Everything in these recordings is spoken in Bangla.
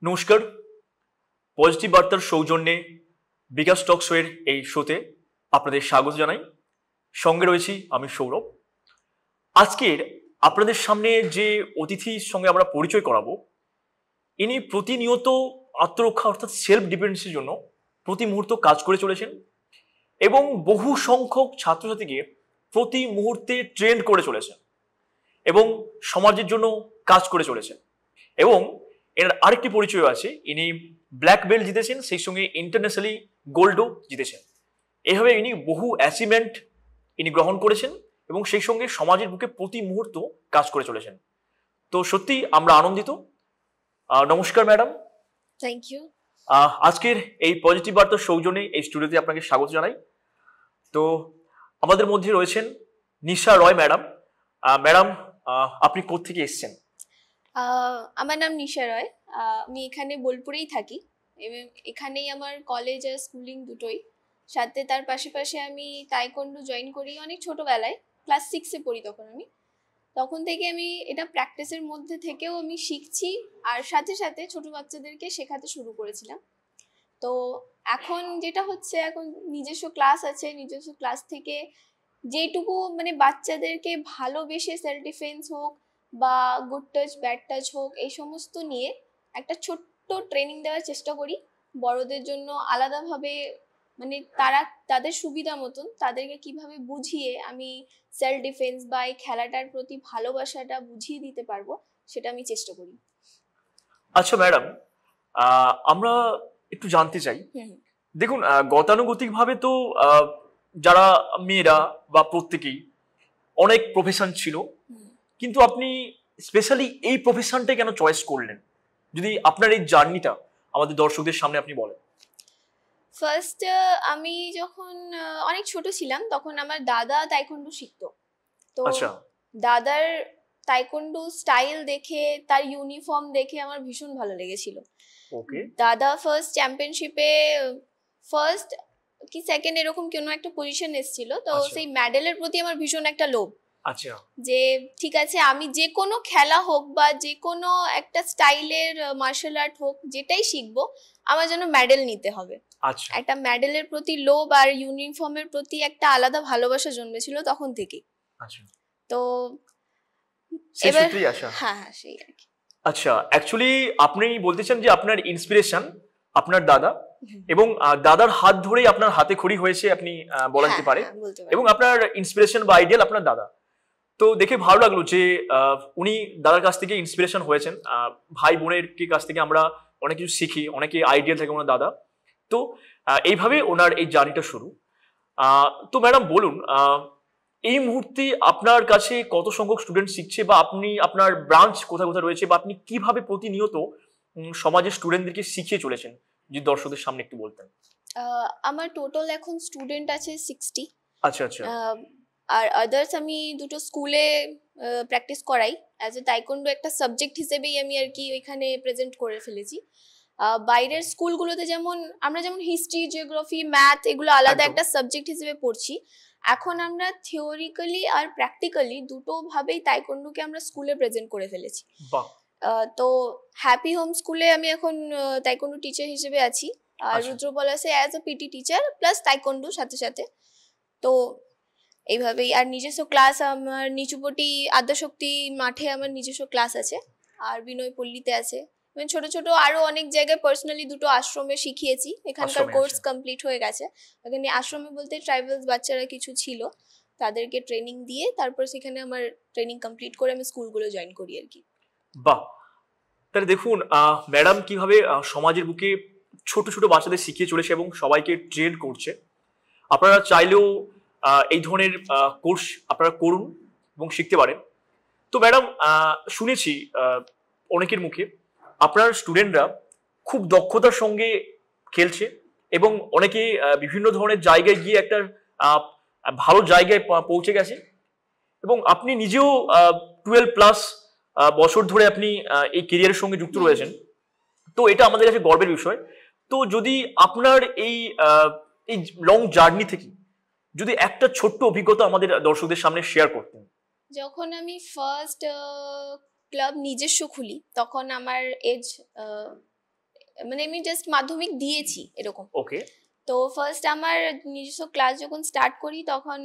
নমস্কার। পজিটিভ বার্তার সৌজন্যে বিকাশ টক শোয়ের এই শোতে আপনাদের স্বাগত জানাই। সঙ্গে রয়েছি আমি সৌরভ। আজকের আপনাদের সামনে যে অতিথির সঙ্গে আমরা পরিচয় করাবো, ইনি প্রতিনিয়ত আত্মরক্ষা অর্থাৎ সেলফ ডিফেন্সের জন্য প্রতি মুহূর্ত কাজ করে চলেছেন এবং বহু সংখ্যক ছাত্রছাত্রীকে প্রতি মুহূর্তে ট্রেন্ড করে চলেছেন এবং সমাজের জন্য কাজ করে চলেছেন। এবং এর আরেকটি পরিচয় আছে, ইনি ব্ল্যাক বেল্ট জিতেছেন, সেই সঙ্গে ইন্টারন্যাশনালি গোল্ডও জিতেছেন। এভাবে ইনি বহু অ্যাচিভমেন্ট ইনি গ্রহণ করেছেন এবং সেই সঙ্গে সমাজের বুকে প্রতি মুহূর্ত কাজ করে চলেছেন। তো সত্যি আমরা আনন্দিত। নমস্কার ম্যাডাম। Thank you. আজকের এই পজিটিভ বার্তার সৌজন্যে এই স্টুডিওতে আপনাকে স্বাগত জানাই। তো আমাদের মধ্যে রয়েছেন নিশা রয় ম্যাডাম। ম্যাডাম, আপনি কোত্থেকে এসেছেন? আমার নাম নিশা রয়। আমি এখানে বোলপুরেই থাকি এবং এখানেই আমার কলেজ আর স্কুলিং দুটোই। সাথে তার পাশাপাশি আমি তাইকোন্ডো জয়েন করি অনেক ছোটোবেলায়, ক্লাস 6-এ পড়ি তখন থেকে আমি এটা প্র্যাকটিসের মধ্যে থেকেও আমি শিখছি আর সাথে সাথে ছোট বাচ্চাদেরকে শেখাতে শুরু করেছিলাম। তো এখন যেটা হচ্ছে, এখন নিজস্ব ক্লাস আছে, নিজস্ব ক্লাস থেকে যেটুকু মানে বাচ্চাদেরকে ভালোবেসে সেলফ ডিফেন্স হোক বা গুড টাচ ব্যাড টাচ হোক এই সমস্ত নিয়ে একটা ছোট্ট ট্রেনিং দেওয়ার চেষ্টা করি বড়দের জন্য আলাদাভাবে, মানে তারা তাদের সুবিধা মতন তাদেরকে কিভাবে বুঝিয়ে আমি সেলফ ডিফেন্স বা এই খেলাটার প্রতি ভালোবাসাটা বুঝিয়ে দিতে পারবো সেটা আমি চেষ্টা করি। আচ্ছা ম্যাডাম, আমরা একটু জানতে চাই, দেখুন গতানুগতিকভাবে তো যারা মেয়েরা বা প্রত্যেকেই অনেক প্রফেশন ছিল, কিন্তু আপনি স্পেশালি এই প্রফেশনটাই কেন চয়েস করলেন? যদি আপনার এই জার্নিটা আমাদের দর্শকদের সামনে আপনি বলেন। ফার্স্ট আমি যখন অনেক ছোট ছিলাম তখন আমার দাদা তাইকোন্ডো শিখতো। তো দাদার তাইকোন্ডো স্টাইল দেখে, তার ইউনিফর্ম দেখে আমার ভীষণ ভালো লেগেছিল। দাদা ফার্স্ট চ্যাম্পিয়নশিপে ফার্স্ট কি সেকেন্ড এরকম কোনো একটা পজিশন এসেছিল। তো সেই মেডেলের প্রতি আমার ভীষণ একটা লোভ। আচ্ছা, যে ঠিক আছে আমি যে কোনো খেলা হোক বা যে কোনো একটা স্টাইলের মার্শাল আর্ট হোক যেটাই শিখবো আমার যেন মেডেল নিতে হবে। আচ্ছা, একটা মেডেলের প্রতি লোভ আর ইউনিফর্মের প্রতি একটা আলাদা ভালোবাসা জন্মেছিল তখন থেকেই। আচ্ছা, তো এবার হ্যাঁ সেই আর কি। আচ্ছা, অ্যাকচুয়ালি আপনি বলতেছেন যে আপনার ইন্সপিরেশন আপনার দাদা এবং দাদার হাত ধরেই আপনার হাতে খড়ি হয়েছে, আপনি বলতে পারে, এবং আপনার ইন্সপিরেশন বা আইডিয়াল আপনার দাদা। তো দেখে ভালো লাগলো যে উনি দাদার কাছ থেকে ইন্সপিরেশন হয়েছেন। ভাই বোনের কাছ থেকে আমরা অনেক কিছু শিখি, অনেকে আইডিয়াল থাকে ওনার দাদা। তো এইভাবে ওনার এই জার্নিটা শুরু। তো ম্যাডাম বলুন, এই মুহূর্তে আপনার কাছে কত সংখ্যক স্টুডেন্ট শিখছে বা আপনি আপনার ব্রাঞ্চ কোথায় কোথায় রয়েছে বা আপনি কিভাবে প্রতিনিয়ত সমাজের স্টুডেন্টদেরকে শিখিয়ে চলেছেন, যদি দর্শকদের সামনে একটু বলতেন। আমার টোটাল এখন স্টুডেন্ট আছে 60। আচ্ছা আচ্ছা। আর আদার্স আমি দুটো স্কুলে প্র্যাকটিস করাই অ্যাজ এ তাইকোন্ডো একটা সাবজেক্ট হিসেবেই আমি আর কি ওইখানে প্রেজেন্ট করে ফেলেছি। বাইরের স্কুলগুলোতে যেমন আমরা যেমন হিস্ট্রি, জিওগ্রাফি, ম্যাথ এগুলো আলাদা একটা সাবজেক্ট হিসেবে পড়ছি, এখন আমরা থিওরিক্যালি আর প্র্যাকটিক্যালি দুটো ভাবেই তাইকোন্ডোকে আমরা স্কুলে প্রেজেন্ট করে ফেলেছি। তো হ্যাপি হোম স্কুলে আমি এখন তাইকোন্ডো টিচার হিসেবে আছি আর রুদ্রপলাশে as a PT teacher plus taekwondo সাথে সাথে। তো এইভাবেই। আর নিজস্ব ক্লাস আমার নিচুপটি আদ্যাশক্তি মাঠে আমার নিজস্ব ক্লাস আছে, আর বিনয় পল্লীতে আছে, এবং ছোট ছোট আরো অনেক জায়গায় পার্সোনালি দুটো আশ্রমে শিখিয়েছি। এখানকার কোর্স কমপ্লিট হয়ে গেছে। এখানে আশ্রমে বলতে ট্রাইবালস বাচ্চারা কিছু ছিল, তাদেরকে ট্রেনিং দিয়ে তারপর সেখানে আমার ট্রেনিং কমপ্লিট করে আমি স্কুলগুলো জয়েন করি আর কি। বাহ, তাহলে দেখুন ম্যাডাম কিভাবে সমাজের বুকে ছোট ছোট বাচ্চাদের শিখিয়ে চলেছে এবং সবাইকে ট্রেন করছে। আপনারা চাইলেও এই ধরনের কোর্স আপনারা করুন এবং শিখতে পারেন। তো ম্যাডাম, শুনেছি অনেকের মুখে আপনার স্টুডেন্টরা খুব দক্ষতার সঙ্গে খেলছে এবং অনেকে বিভিন্ন ধরনের জায়গায় গিয়ে একটা ভালো জায়গায় পৌঁছে গেছে, এবং আপনি নিজেও 12+ বছর ধরে আপনি এই কেরিয়ারের সঙ্গে যুক্ত রয়েছেন। তো এটা আমাদের কাছে গর্বের বিষয়। তো যদি আপনার এই লং জার্নি থেকে যদি একটা ছোট্ট অভিজ্ঞতা আমাদের দর্শকদের সামনে শেয়ার করতেন। যখন আমি ফার্স্ট ক্লাব নিজস্ব খুলি তখন আমার এজ মানে আমি জাস্ট মাধ্যমিক দিয়েছি এরকম। ওকে। তো ফার্স্ট আমার নিজস্ব ক্লাস যখন স্টার্ট করি তখন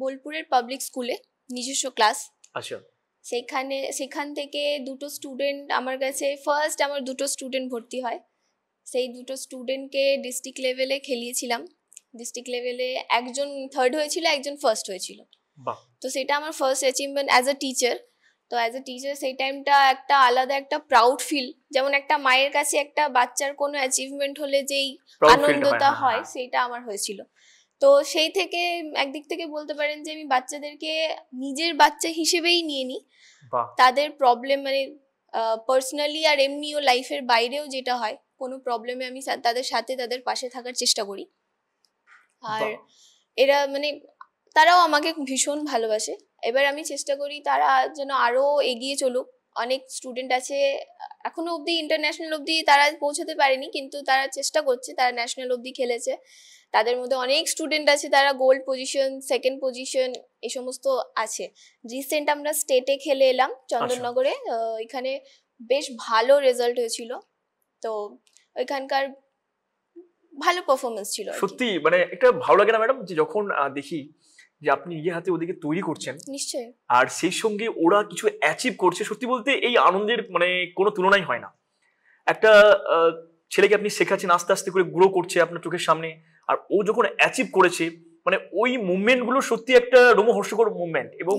বোলপুরের পাবলিক স্কুলে নিজস্ব ক্লাস। আচ্ছা। সেখান থেকে দুটো স্টুডেন্ট আমার কাছে, ফার্স্ট আমার দুটো স্টুডেন্ট ভর্তি হয়। সেই দুটো স্টুডেন্টকে ডিস্ট্রিক্ট লেভেলে খেলিয়েছিলাম। ডিস্ট্রিক্ট লেভেলে একজন থার্ড হয়েছিল, একজন ফার্স্ট হয়েছিল। বাহ। তো সেটা আমার first achievement as a teacher. তো অ্যাজ আ টিচার সেই টাইমটা একটা আলাদা একটা প্রাউড ফিল, যেমন একটা মায়ের কাছে একটা বাচ্চার কোনো অ্যাচিভমেন্ট হলে যেই আনন্দটা হয় সেটা আমার হয়েছিল। তো সেই থেকে একদিক থেকে বলতে পারেন যে আমি বাচ্চাদেরকে নিজের বাচ্চা হিসেবেই নিয়ে নিই। তাদের প্রবলেম মানে পার্সোনালি আর এমনিও লাইফের বাইরেও যেটা হয় কোনো প্রবলেমে আমি তাদের সাথে তাদের পাশে থাকার চেষ্টা করি। আর এরা মানে তারাও আমাকে ভীষণ ভালোবাসে। এবার আমি চেষ্টা করি তারা যেন আরো এগিয়ে চলুক। অনেক স্টুডেন্ট আছে এখনো অবধি ইন্টারন্যাশনাল অবধি তারা পৌঁছাতে পারেনি, কিন্তু তারা চেষ্টা করছে, তারা ন্যাশনাল অবধি খেলেছে। তাদের মধ্যে অনেক স্টুডেন্ট আছে তারা গোল্ড পজিশন, সেকেন্ড পজিশন এই সমস্ত আছে। রিসেন্ট আমরা স্টেটে খেলে এলাম চন্দননগরে, এখানে বেশ ভালো রেজাল্ট হয়েছিল। তো ওইখানকার ভালো পারফরমেন্স ছিল। সত্যি মানে একটা ভালো লাগে না ম্যাডাম, যে যখন দেখি যে আপনি নিজের হাতে ওদেরকে তৈরি করছেন, নিশ্চয়ই, আর সেই সঙ্গে ওরা কিছু অ্যাচিভ করছে, সত্যি বলতে এই আনন্দের মানে কোনো তুলনাই হয় না। একটা ছেলেকে আপনি শেখাচ্ছেন, আস্তে আস্তে করে গ্রো করছে আপনার চোখের সামনে, আর ও যখন অ্যাচিভ করেছে মানে ওই মুভমেন্ট গুলো সত্যি একটা রোমহর্ষকর মুভমেন্ট, এবং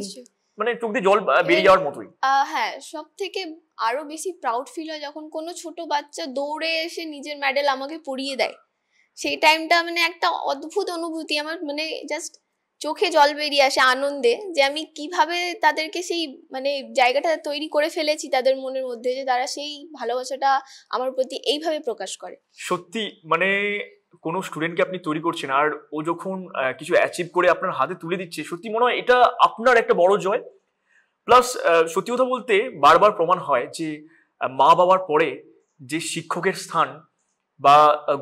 মানে চোখ দিয়ে জল বেরিয়ে যাওয়ার মতোই। হ্যাঁ, সব থেকে আরো বেশি প্রাউড ফিল হয় যখন কোনো ছোট বাচ্চা দৌড়ে এসে নিজের মেডেল আমাকে পরিয়ে দেয়। সেই টাইমটা মানে একটা অদ্ভুত অনুভূতি, আমার মানে জাস্ট চোখে জল বেরিয়ে আসে আনন্দে, যে আমি কিভাবে তাদেরকে সেই মানে জায়গাটা তৈরি করে ফেলেছি তাদের মনের মধ্যে, যে তারা সেই ভালোবাসাটা আমার প্রতি এইভাবে প্রকাশ করে। সত্যি মানে কোনো স্টুডেন্টকে আপনি তৈরি করছেন আর ও যখন কিছু অ্যাচিভ করে আপনার হাতে তুলে দিচ্ছে, সত্যি মনে হয় এটা আপনার একটা বড় জয়। প্লাস সত্যি কথা বলতে বারবার প্রমাণ হয় যে মা বাবার পরে যে শিক্ষকের স্থান বা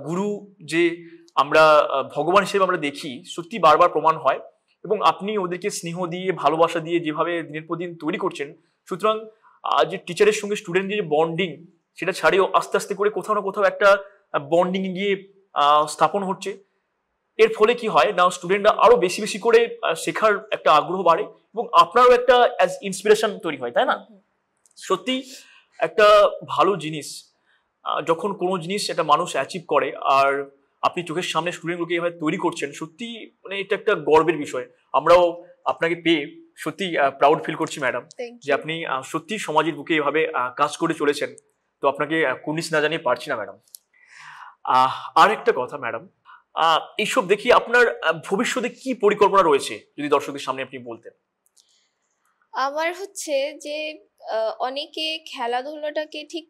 গুরু, যে আমরা ভগবান হিসেবে আমরা দেখি, সত্যি বারবার প্রমাণ হয়। এবং আপনি ওদেরকে স্নেহ দিয়ে ভালোবাসা দিয়ে যেভাবে দিনের পর দিন তৈরি করছেন, সুতরাং যে টিচারের সঙ্গে স্টুডেন্টের যে বন্ডিং, সেটা ছাড়িয়েও আস্তে আস্তে করে কোথাও না কোথাও একটা বন্ডিং গিয়ে স্থাপন হচ্ছে। এর ফলে কি হয় না, স্টুডেন্টরা আরো বেশি বেশি করে শেখার একটা আগ্রহ বাড়ে, এবং আপনারও একটা অ্যাজ ইন্সপিরেশন তৈরি হয়, তাই না? সত্যি একটা ভালো জিনিস যখন কোনো জিনিস একটা মানুষ অ্যাচিভ করে আর আপনি চোখের সামনে স্টুডেন্টগুলোকে এভাবে তৈরি করছেন, সত্যি মানে এটা একটা গর্বের বিষয়। আমরাও আপনাকে পেয়ে সত্যি প্রাউড ফিল করছি ম্যাডাম, যে আপনি সত্যি সমাজের বুকে এভাবে কাজ করে চলেছেন। তো আপনাকে কুর্নিশ না জানিয়ে পারছি না ম্যাডাম। আর একটা কথা ম্যাডাম, এইসব দেখি আপনার ভবিষ্যতে কি পরিকল্পনা রয়েছে যদি দর্শকদের সামনে আপনি বলতেন। আমার হচ্ছে যে অনেকে খেলাধুলাটাকে ঠিক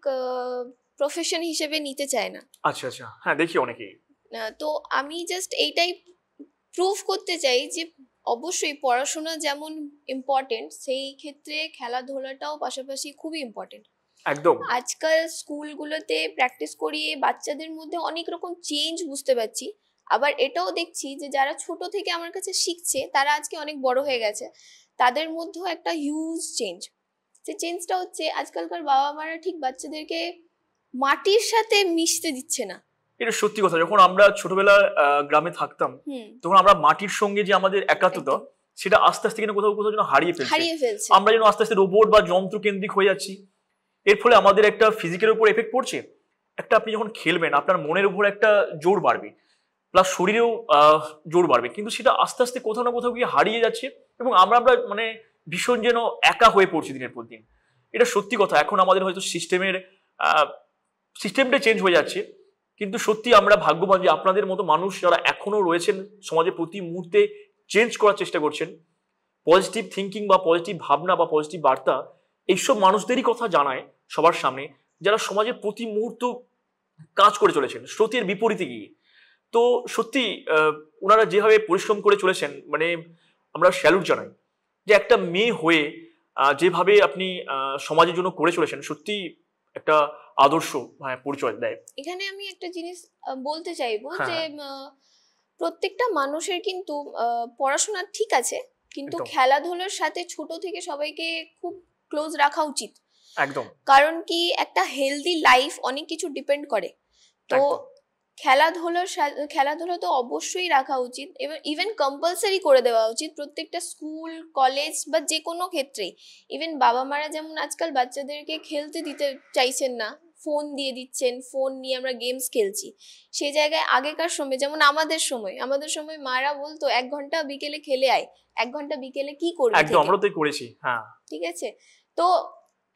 প্রফেশন হিসেবে নিতে চায় না। আচ্ছা আচ্ছা, হ্যাঁ দেখি অনেকেই। তো আমি জাস্ট এইটাই প্রুভ করতে চাই যে অবশ্যই পড়াশোনা যেমন ইম্পর্টেন্ট, সেই ক্ষেত্রে খেলাধুলাটাও পাশাপাশি খুবই ইম্পর্টেন্ট। একদম। আজকাল স্কুলগুলোতে প্র্যাকটিস করিয়ে বাচ্চাদের মধ্যে অনেক রকম চেঞ্জ বুঝতে পারছি। আবার এটাও দেখছি যে যারা ছোট থেকে আমার কাছে শিখছে তারা আজকে অনেক বড় হয়ে গেছে, তাদের মধ্যেও একটা হিউজ চেঞ্জ। যে চেঞ্জটা হচ্ছে আজকালকার বাবা মারা ঠিক বাচ্চাদেরকে মাটির সাথে মিশতে দিচ্ছে না। এটা সত্যি কথা। যখন আমরা ছোটবেলা গ্রামে থাকতাম, তখন আমরা মাটির সঙ্গে যে আমাদের একাত্মতা, সেটা আস্তে আস্তে কিনা কোথাও কোথাও যেন হারিয়ে ফেলছি। আমরা যেন আস্তে আস্তে রোবট বা যন্ত্র কেন্দ্রিক হয়ে যাচ্ছি। এর ফলে আমাদের একটা ফিজিক্যালের উপর এফেক্ট পড়ছে। একটা আপনি যখন খেলবেন আপনার মনের উপর একটা জোর বাড়বে, প্লাস শরীরেও জোর বাড়বে, কিন্তু সেটা আস্তে আস্তে কোথাও না কোথাও গিয়ে হারিয়ে যাচ্ছে, এবং আমরা মানে ভীষণ যেন একা হয়ে পড়ছি দিনের পর দিন। এটা সত্যি কথা। এখন আমাদের হয়তো সিস্টেমটা চেঞ্জ হয়ে যাচ্ছে, কিন্তু সত্যি আমরা ভাগ্যবান যে আপনাদের মতো মানুষ যারা এখনো রয়েছেন সমাজে, প্রতি মুহূর্তে চেঞ্জ করার চেষ্টা করছেন। পজিটিভ থিঙ্কিং বা পজিটিভ ভাবনা বা পজিটিভ বার্তা এইসব মানুষদেরই কথা জানায় সবার সামনে, যারা সমাজের প্রতি মুহূর্ত কাজ করে চলেছেন স্রোতের বিপরীতে গিয়ে। তো সত্যি ওনারা যেভাবে পরিশ্রম করে চলেছেন, মানে আমরা স্যালুট জানাই যে একটা মেয়ে হয়ে যেভাবে আপনি সমাজের জন্য করে চলেছেন, সত্যি একটা আদর্শ পরিচয় দেয়। এখানে আমি একটা জিনিস বলতে চাইবো যে প্রত্যেকটা মানুষের কিন্তু পড়াশোনা ঠিক আছে, কিন্তু খেলাধুলার সাথে ছোট থেকে সবাইকে খুব ক্লোজ রাখা উচিত। একদম। কারণ কি একটা হেলদি লাইফ অনেক কিছু ডিপেন্ড করে। তো খেলাধুলো তো অবশ্যই রাখা উচিত, এবং ইভেন কম্পালসারি করে দেওয়া উচিত প্রত্যেকটা স্কুল কলেজ বা যে কোনো ক্ষেত্রেই। ইভেন বাবা মারা যেমন আজকাল বাচ্চাদেরকে খেলতে দিতে চাইছেন না, ফোন দিয়ে দিচ্ছেন, ফোন নিয়ে আমরা গেমস খেলছি। সেই জায়গায় আগেকার সময় যেমন আমাদের সময় মারা বলতো 1 ঘন্টা বিকেলে খেলে আয়। 1 ঘন্টা বিকেলে কি করবি? একদম, আমরা তো করেছি। হ্যাঁ, ঠিক আছে। তো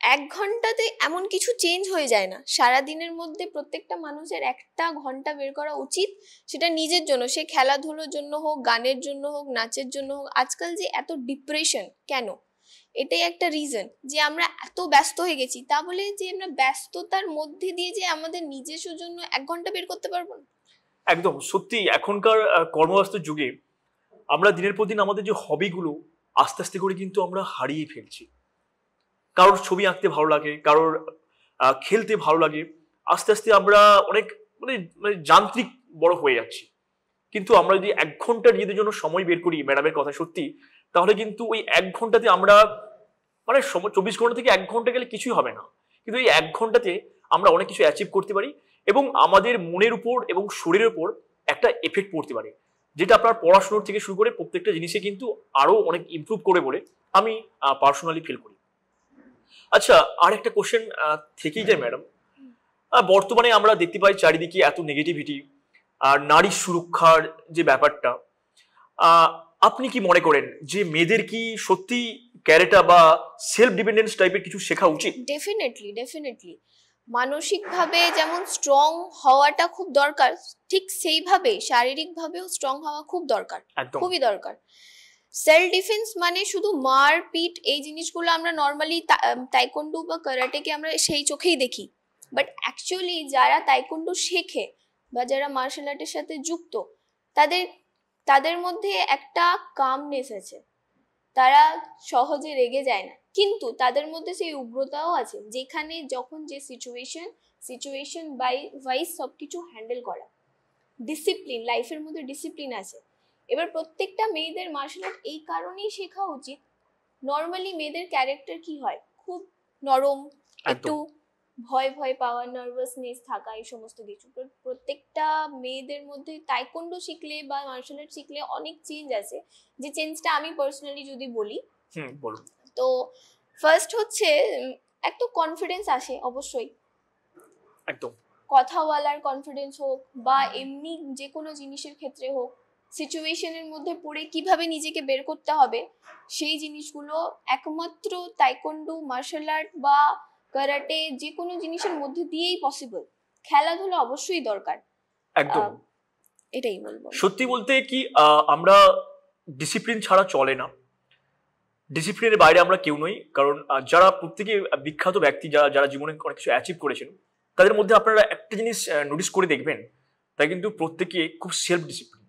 1 ঘন্টাতে এমন কিছু চেঞ্জ হয়ে যায় না। সারাদিনের মধ্যে প্রত্যেকটা মানুষের 1টা ঘন্টা বের করা উচিত, সেটা নিজের জন্য, সে খেলাধুলোর জন্য হোক, গানের জন্য হোক, নাচের জন্য হোক। আজকাল যে এত ডিপ্রেশন কেন, এটাই একটা রিজন যে আমরা এত ব্যস্ত হয়ে গেছি। তা বলে যে আমরা ব্যস্ততার মধ্যে দিয়ে যে আমাদের নিজস্ব জন্য 1 ঘন্টা বের করতে পারবো না। একদম সত্যি। এখনকার কর্মব্যস্ত যুগে আমরা দিনের পর দিন আমাদের যে হবিগুলো আস্তে আস্তে করে কিন্তু আমরা হারিয়ে ফেলছি। কারোর ছবি আঁকতে ভালো লাগে, কারোর খেলতে ভালো লাগে। আস্তে আস্তে আমরা অনেক মানে মানে যান্ত্রিক বড় হয়ে যাচ্ছি। কিন্তু আমরা যদি 1 ঘন্টা নিজেদের জন্য সময় বের করি, ম্যাডামের কথা সত্যি, তাহলে কিন্তু ওই 1 ঘন্টাতে আমরা মানে 24 ঘন্টা থেকে 1 ঘন্টা গেলে কিছুই হবে না, কিন্তু এই 1 ঘন্টাতে আমরা অনেক কিছু অ্যাচিভ করতে পারি এবং আমাদের মনের উপর এবং শরীরের উপর একটা এফেক্ট পড়তে পারে, যেটা আপনার পড়াশোনার থেকে শুরু করে প্রত্যেকটা জিনিসে কিন্তু আরো অনেক ইমপ্রুভ করে বলে আমি পার্সোনালি ফিল করি। আচ্ছা, আর একটা কোশ্চেন থেকেই যায় ম্যাডাম। বর্তমানে আমরা দেখতে পাই চারিদিকে এত নেগেটিভিটি, আর নারী সুরক্ষার যে ব্যাপারটা, আপনি কি মনে করেন যে মেয়েদের কি সত্যি ক্যারেটা বা সেলফ ডিপেন্ডেন্স টাইপের কিছু শেখা উচিত? ডেফিনেটলি মানসিকভাবে যেমন স্ট্রং হওয়াটা খুব দরকার, ঠিক সেইভাবে শারীরিকভাবেও স্ট্রং হওয়া খুব দরকার, খুবই দরকার। সেলফ ডিফেন্স মানে শুধু মার পিট এই জিনিসগুলো আমরা নর্মালি তাইকোন্ডো বা কারাটেকে আমরা সেই চোখেই দেখি, বাট অ্যাকচুয়ালি যারা তাইকোন্ডো শেখে বা যারা মার্শাল আর্টের সাথে যুক্ত, তাদের মধ্যে একটা কামনেস আছে। তারা সহজে রেগে যায় না, কিন্তু তাদের মধ্যে সেই উগ্রতাও আছে, যেখানে যখন যে সিচুয়েশন ওয়াইজ সবকিছু হ্যান্ডেল করা। ডিসিপ্লিন, লাইফের মধ্যে ডিসিপ্লিন আছে। এবার প্রত্যেকটা মেয়েদের মার্শাল আর্ট এই কারণেই শেখা উচিত। নর্মালি মেয়েদের ক্যারেক্টার কি হয়, খুব নরম, একটু ভয় পাওয়া, নার্ভাসনেস থাকা, এই সমস্ত কিছু। প্রত্যেকটা মেয়েদের মধ্যে তাইকোন্ডো শিখলে বা মার্শাল আর্ট শিখলে অনেক চেঞ্জ আছে। যে চেঞ্জটা আমি পার্সোনালি যদি বলি, তো ফার্স্ট হচ্ছে একটা কনফিডেন্স আসে অবশ্যই, একদম। কথা বলার কনফিডেন্স হোক বা এমনি যে কোনো জিনিসের ক্ষেত্রে হোক, সিচুয়েশনের মধ্যে পড়ে কিভাবে নিজেকে বের করতে হবে, সেই জিনিসগুলো একমাত্র তাইকোন্ডো, মার্শাল আর্ট বা কারাটে যে কোনো জিনিসের মধ্যে দিয়েই পসিবল। খেলাধুলা অবশ্যই দরকার, একদম এটাই বলবো। সত্যি বলতে কি আমরা ডিসিপ্লিন ছাড়া চলে না, ডিসিপ্লিনের বাইরে আমরা কেউ নই। কারণ যারা প্রত্যেকে বিখ্যাত ব্যক্তি, যারা জীবনে অনেক কিছু অ্যাচিভ করেছেন, তাদের মধ্যে আপনারা একটা জিনিস নোটিস করে দেখবেন, তাই কিন্তু প্রত্যেকে খুব সেলফ ডিসিপ্লিন।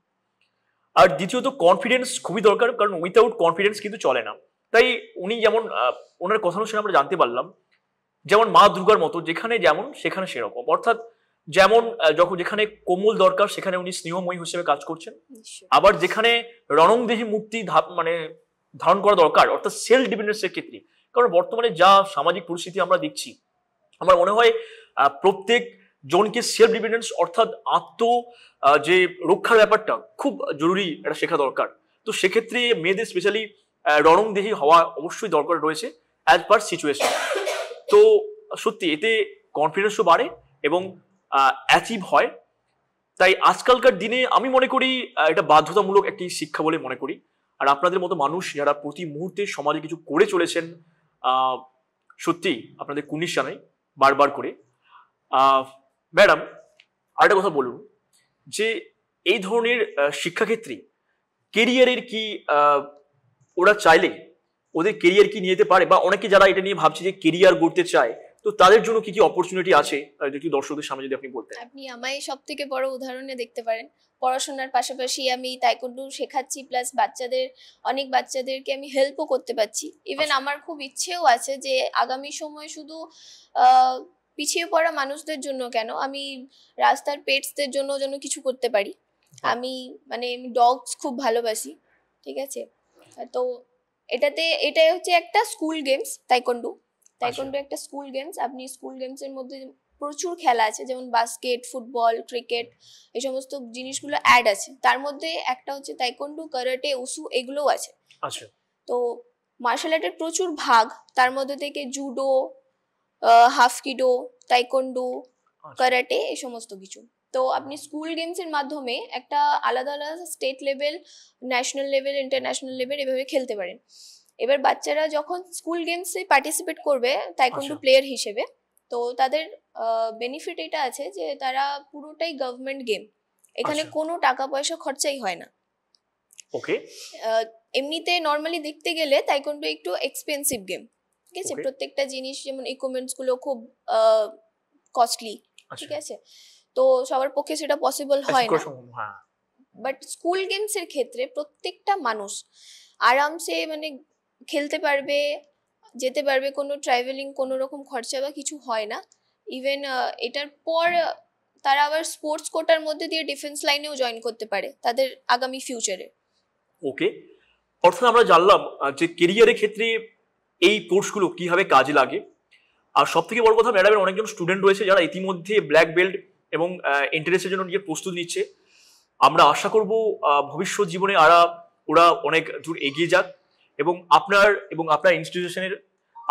আর দ্বিতীয়ত কনফিডেন্স খুবই দরকার, কারণ উইথাউট কনফিডেন্স কিন্তু চলে না। তাই উনি যেমন ওনার কথা অনুসারে আমরা জানতে পারলাম, যেমন মা দুর্গার মতো, যেখানে যেমন সেখানে সেরকম। অর্থাৎ যেমন যেখানে কোমল দরকার সেখানে উনি স্নেহময়ী হিসেবে কাজ করছেন, আবার যেখানে রণংদেহী মূর্তি মানে ধারণ করা দরকার, অর্থাৎ সেলফ ডিপেন্ডেন্সের ক্ষেত্রে। কারণ বর্তমানে যা সামাজিক পরিস্থিতি আমরা দেখছি, আমার মনে হয় প্রত্যেক জনকে সেলফ ডিপেন্ডেন্স অর্থাৎ যে রক্ষার ব্যাপারটা খুব জরুরি, এটা শেখা দরকার। তো সেক্ষেত্রে মেয়েদের স্পেশালি রণংদেহী হওয়া অবশ্যই দরকার রয়েছে অ্যাজ পার সিচুয়েশন। তো সত্যি এতে কনফিডেন্সও বাড়ে এবং অ্যাচিভ হয়। তাই আজকালকার দিনে আমি মনে করি এটা বাধ্যতামূলক একটি শিক্ষা বলে মনে করি। আর আপনাদের মতো মানুষ যারা প্রতি মুহূর্তে সমাজে কিছু করে চলেছেন, সত্যি আপনাদের কুর্নিশ জানাই বারবার করে। ম্যাডাম, আরেকটা কথা বলুন, যে এই ধরনের শিক্ষাক্ষেত্রে কেরিয়ারের কি ওরা চাইলে ওদের কেরিয়ার কি নিয়ে যেতে পারে, বা অনেকে যারা এটা নিয়ে ভাবছে যে কেরিয়ার গড়তে চায়, তো তাদের জন্য কি কি অপরচুনিটি আছে একটু দর্শকদের সামনে যদি আপনি বলতেন। আপনি আমায় সব থেকে বড় উদাহরণে দেখতে পারেন। পড়াশোনার পাশাপাশি আমি তাইকোন্ডো শেখাচ্ছি, প্লাস অনেক বাচ্চাদেরকে আমি হেল্পও করতে পারছি। ইভেন আমার খুব ইচ্ছেও আছে যে আগামী সময় শুধু পিছিয়ে পড়া মানুষদের জন্য কেন, আমি রাস্তার পেটসদের জন্য যেন কিছু করতে পারি। আমি ডগস খুব ভালোবাসি, ঠিক আছে। তো এটাই হচ্ছে একটা স্কুল গেমস তাইকোন্ডো। তাইকোন্ডো একটা স্কুল গেমস, আপনি স্কুল গেমস এর মধ্যে প্রচুর খেলা আছে, যেমন বাস্কেট, ফুটবল, ক্রিকেট, এই সমস্ত জিনিসগুলো অ্যাড আছে। তার মধ্যে একটা হচ্ছে তাইকোন্ডো, কারাটে, উসু, এগুলোও আছে। আচ্ছা। তো মার্শাল আর্টের প্রচুর ভাগ, তার মধ্যে থেকে জুডো, হাফকিডো, তাইকোন্ডো, কারাটে, এই সমস্ত কিছু। তো আপনি স্কুল গেমস এর মাধ্যমে একটা আলাদা আলাদা state level, national level, international level এভাবে খেলতে পারেন। এবার বাচ্চারা যখন স্কুল গেমসে পার্টিসিপেট করবে তাইকোন্ডো প্লেয়ার হিসেবে, তো তাদের বেনিফিট এটা আছে যে তারা পুরোটাই গভর্নমেন্ট গেম, এখানে কোনো টাকা পয়সা খরচাই হয় না। ওকে। এমনিতে নর্মালি দেখতে গেলে তাইকোন্ডো একটু এক্সপেন্সিভ গেম, ঠিক আছে, প্রত্যেকটা জিনিস যেমন ইকুইপমেন্টস গুলো খুব কস্টলি, ঠিক আছে, তো সবার পক্ষে সেটা পসিবল হয় না। বাট স্কুল গেমস এর ক্ষেত্রে প্রত্যেকটা মানুষ আরামসে মানে খেলতে পারবে, যেতে পারবে, কোনো ট্রাভেলিং কোনো রকম খরচা বা কিছু হয় না। ইভেন এটার পর তারা আবার স্পোর্টস কোটার মধ্যে দিয়ে ডিফেন্স লাইনেও জয়েন করতে পারে তাদের আগামী ফিউচারে। ওকে, অর্থাৎ আমরা জানলাম যে কেরিয়ারের ক্ষেত্রে এই কোর্সগুলো কিভাবে কাজে লাগে। আর সব থেকে বড় কথা, ম্যাডামের অনেকজন স্টুডেন্ট রয়েছে যারা ইতিমধ্যে ব্ল্যাক বেল্ট এবং এন্ট্রান্সের জন্য নিজের প্রস্তুতি নিচ্ছে। আমরা আশা করব ভবিষ্যৎ জীবনে ওরা অনেক দূর এগিয়ে যাক এবং আপনার ইনস্টিটিউশনের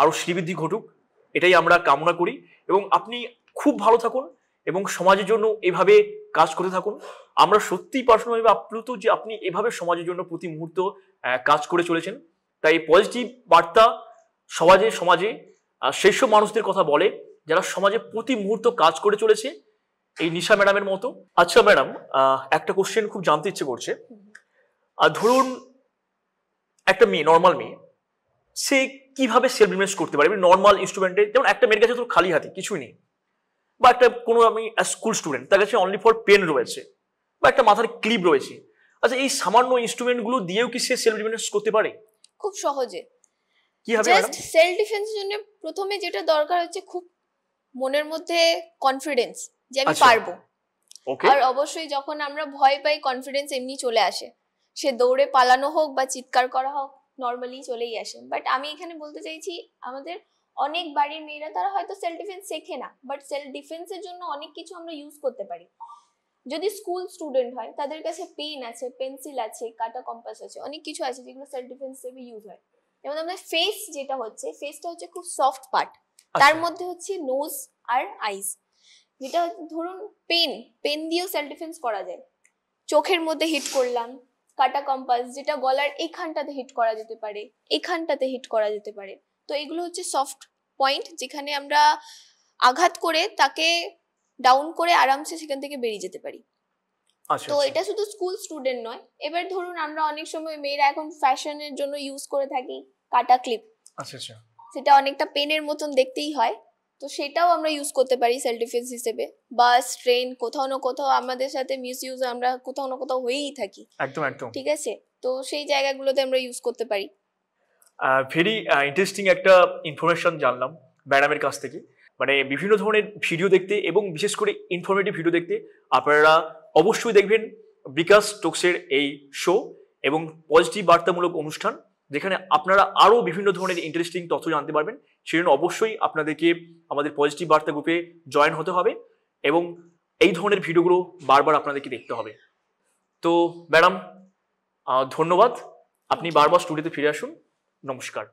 আরো শ্রীবৃদ্ধি ঘটুক, এটাই আমরা কামনা করি। এবং আপনি খুব ভালো থাকুন এবং সমাজের জন্য এভাবে কাজ করতে থাকুন। আমরা সত্যিই পার্সোনালভাবে আপ্লুত যে আপনি এভাবে সমাজের জন্য প্রতি মুহূর্ত কাজ করে চলেছেন। তাই পজিটিভ বার্তা সমাজে সেই সব মানুষদের কথা বলে যারা সমাজে প্রতি মুহূর্ত কাজ করে চলেছে, এই নিশা ম্যাডামের মতো। আচ্ছা ম্যাডাম, একটা কোশ্চেন খুব জানতে ইচ্ছে করছে। ধরুন একটা মেয়ে, নর্মাল মেয়ে, সে কিভাবে সেলফ ডিফেন্স করতে পারে নর্মাল ইনস্ট্রুমেন্টে? যেমন একটা মেয়ের কাছে তো খালি হাতি কিছুই নেই, বা একটা কোনো আমি স্কুল স্টুডেন্ট, তার কাছে অনলি ফর পেন রয়েছে বা একটা মাথার ক্লিপ রয়েছে। আচ্ছা, এই সামান্য ইনস্ট্রুমেন্ট গুলো দিয়েও কি সে সেলফ ডিফেন্স করতে পারে? খুব সহজে। কিভাবে? জাস্ট সেলফ ডিফেন্সের জন্য প্রথমে যেটা দরকার হচ্ছে খুব মনের মধ্যে কনফিডেন্স যে আমি পারবো। আর অবশ্যই যখন আমরা ভয় পাই, কনফিডেন্স এমনি চলে আসে, সে দৌড়ে পালানো হোক বা চিৎকার করা হোক, নর্মালি চলেই আসে। বাট আমি এখানে বলতে চাইছি, আমাদের অনেক বাড়ির মেয়েরা তারা হয়তো সেলফ ডিফেন্স শেখে না, বাট সেলফ ডিফেন্সের জন্য অনেক কিছু আমরা ইউজ করতে পারি। যদি স্কুল স্টুডেন্ট হয় তাদের কাছে পেন আছে, পেন্সিল আছে, কাটা কম্পাস আছে, অনেক কিছু আছে যেগুলো সেলফ ডিফেন্স হিসেবে ইউজ হয়। যেমন আমাদের ফেসটা হচ্ছে খুব সফট পার্ট, তার মধ্যে হচ্ছে নোজ আর আইস, যেটা ধরুন পেন দিয়েও সেলফ ডিফেন্স করা যায়। চোখের মধ্যে হিট করলাম, কাটা কম্পাস যেটা গলার এইখানটাতে হিট করা যেতে পারে, এইখানটাতে হিট করা যেতে পারে। তো এগুলো হচ্ছে সফট পয়েন্ট, যেখানে আমরা আঘাত করে তাকে ডাউন করে আরামসে সেখান থেকে বেরিয়ে যেতে পারি। তো এটা শুধু স্কুল স্টুডেন্ট নয়, এবার ধরুন আমরা অনেক সময় মেয়েরা এখন ফ্যাশনের জন্য ইউজ করে থাকি কাটা ক্লিপ, সেটা অনেকটা পেনের মতন দেখতেই হয়, তো সেটাও আমরা ইউজ করতে পারি সেলফ ডিফেন্স হিসেবে। বা স্ট্রেন কোথাও না কোথাও আমাদের সাথে মিসইউজ আমরা কোথাও না কোথাও হয়েই থাকি, একদম, ঠিক আছে, তো সেই জায়গাগুলোতে আমরা ইউজ করতে পারি। ভেরি ইন্টারেস্টিং একটা ইনফরমেশন জানলাম ম্যাডামের কাছ থেকে। মানে বিভিন্ন ধরনের ভিডিও দেখতে এবং বিশেষ করে ইনফরমেটিভ ভিডিও দেখতে আপনারা অবশ্যই দেখবেন বিকাশ টক্সের এই শো এবং পজিটিভ বার্তামূলক অনুষ্ঠান, যেখানে আপনারা আরো বিভিন্ন ধরনের ইন্টারেস্টিং তথ্য জানতে পারবেন। সেজন্য অবশ্যই আপনাদেরকে আমাদের পজিটিভ বার্তা গ্রুপে জয়েন হতে হবে এবং এই ধরনের ভিডিওগুলো বারবার আপনাদেরকে দেখতে হবে। তো ম্যাডাম ধন্যবাদ, আপনি বারবার স্টুডিওতে ফিরে আসুন। নমস্কার।